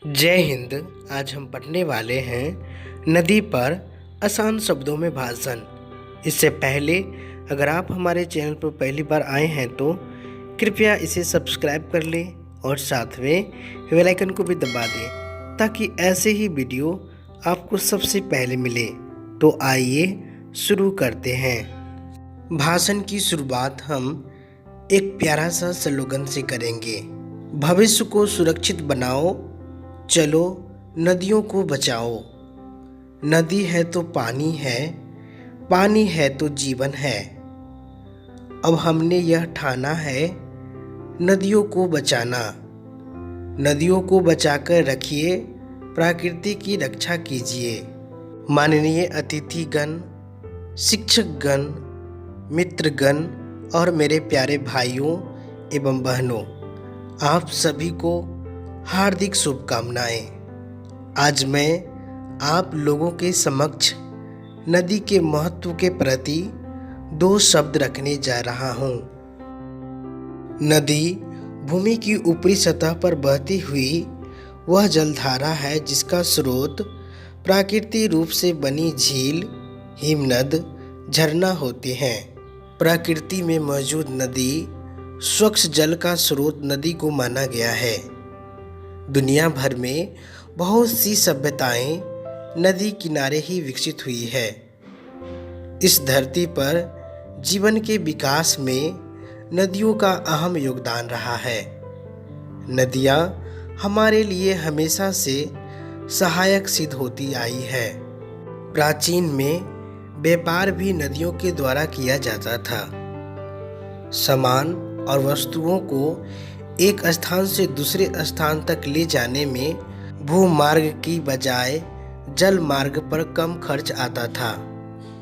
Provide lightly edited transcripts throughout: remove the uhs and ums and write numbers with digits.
जय हिंद। आज हम पढ़ने वाले हैं नदी पर आसान शब्दों में भाषण। इससे पहले अगर आप हमारे चैनल पर पहली बार आए हैं तो कृपया इसे सब्सक्राइब कर लें और साथ में बेल आइकन को भी दबा दें ताकि ऐसे ही वीडियो आपको सबसे पहले मिले। तो आइए शुरू करते हैं। भाषण की शुरुआत हम एक प्यारा सा स्लोगन से करेंगे। भविष्य को सुरक्षित बनाओ, चलो नदियों को बचाओ। नदी है तो पानी है, पानी है तो जीवन है। अब हमने यह ठाना है नदियों को बचाना। नदियों को बचाकर रखिए, प्रकृति की रक्षा कीजिए। माननीय अतिथिगण, शिक्षकगण, मित्रगण और मेरे प्यारे भाइयों एवं बहनों, आप सभी को हार्दिक शुभकामनाएं। आज मैं आप लोगों के समक्ष नदी के महत्व के प्रति 2 शब्द रखने जा रहा हूं। नदी भूमि की ऊपरी सतह पर बहती हुई वह जलधारा है जिसका स्रोत प्राकृतिक रूप से बनी झील, हिमनद, झरना होते हैं। प्रकृति में मौजूद नदी स्वच्छ जल का स्रोत नदी को माना गया है। दुनिया भर में बहुत सी सभ्यताएं नदी किनारे ही विकसित हुई है। इस धरती पर जीवन के विकास में नदियों का अहम योगदान रहा है। नदियां हमारे लिए हमेशा से सहायक सिद्ध होती आई है। प्राचीन में व्यापार भी नदियों के द्वारा किया जाता था। सामान और वस्तुओं को एक स्थान से दूसरे स्थान तक ले जाने में भूमार्ग की बजाय जल मार्ग पर कम खर्च आता था,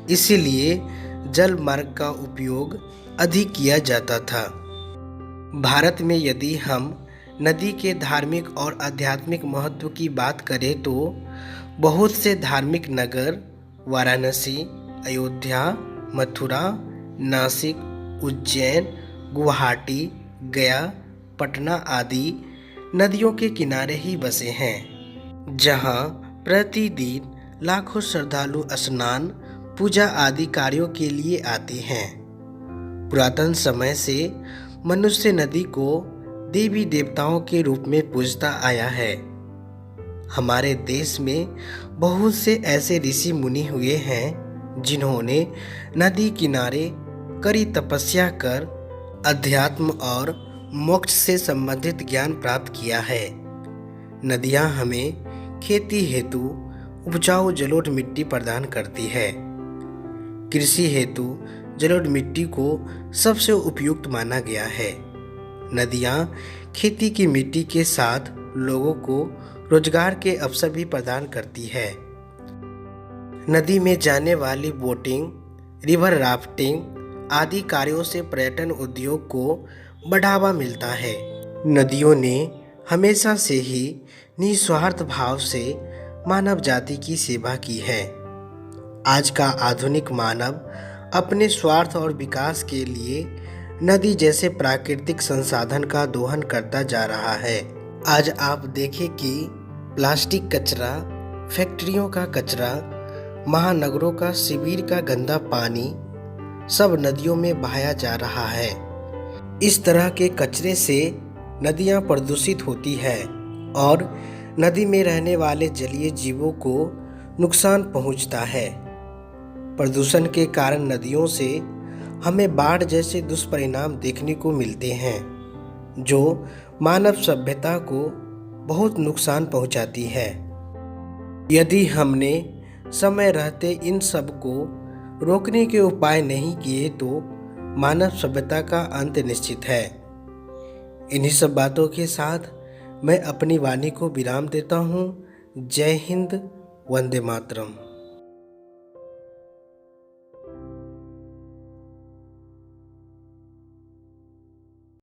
इसीलिए जल मार्ग का उपयोग अधिक किया जाता था। भारत में यदि हम नदी के धार्मिक और आध्यात्मिक महत्व की बात करें तो बहुत से धार्मिक नगर वाराणसी, अयोध्या, मथुरा, नासिक, उज्जैन, गुवाहाटी, गया, पटना आदि नदियों के किनारे ही बसे हैं, जहां प्रतिदिन लाखों श्रद्धालु स्नान, पूजा आदि कार्यों के लिए आते हैं। पुरातन समय से मनुष्य नदी को देवी देवताओं के रूप में पूजता आया है। हमारे देश में बहुत से ऐसे ऋषि मुनि हुए हैं जिन्होंने नदी किनारे कड़ी तपस्या कर अध्यात्म और मोक्ष से संबंधित ज्ञान प्राप्त किया है। नदियां हमें खेती हेतु उपजाऊ जलोढ़ मिट्टी प्रदान करती है। कृषि हेतु जलोढ़ मिट्टी को सबसे उपयुक्त माना गया है। नदियां खेती की मिट्टी के साथ लोगों को रोजगार के अवसर भी प्रदान करती है। नदी में जाने वाली बोटिंग, रिवर राफ्टिंग आदि कार्यों से पर्यटन उद्योग को बढ़ावा मिलता है। नदियों ने हमेशा से ही निस्वार्थ भाव से मानव जाति की सेवा की है। आज का आधुनिक मानव अपने स्वार्थ और विकास के लिए नदी जैसे प्राकृतिक संसाधन का दोहन करता जा रहा है। आज आप देखें कि प्लास्टिक कचरा, फैक्ट्रियों का कचरा, महानगरों का शिविर का गंदा पानी सब नदियों में बहाया जा रहा है। इस तरह के कचरे से नदियां प्रदूषित होती है और नदी में रहने वाले जलीय जीवों को नुकसान पहुंचता है। प्रदूषण के कारण नदियों से हमें बाढ़ जैसे दुष्परिणाम देखने को मिलते हैं, जो मानव सभ्यता को बहुत नुकसान पहुंचाती है। यदि हमने समय रहते इन सब को रोकने के उपाय नहीं किए तो मानव सभ्यता का अंत निश्चित है। इन्हीं सब बातों के साथ मैं अपनी वाणी को विराम देता हूँ। जय हिंद, वंदे मातरम।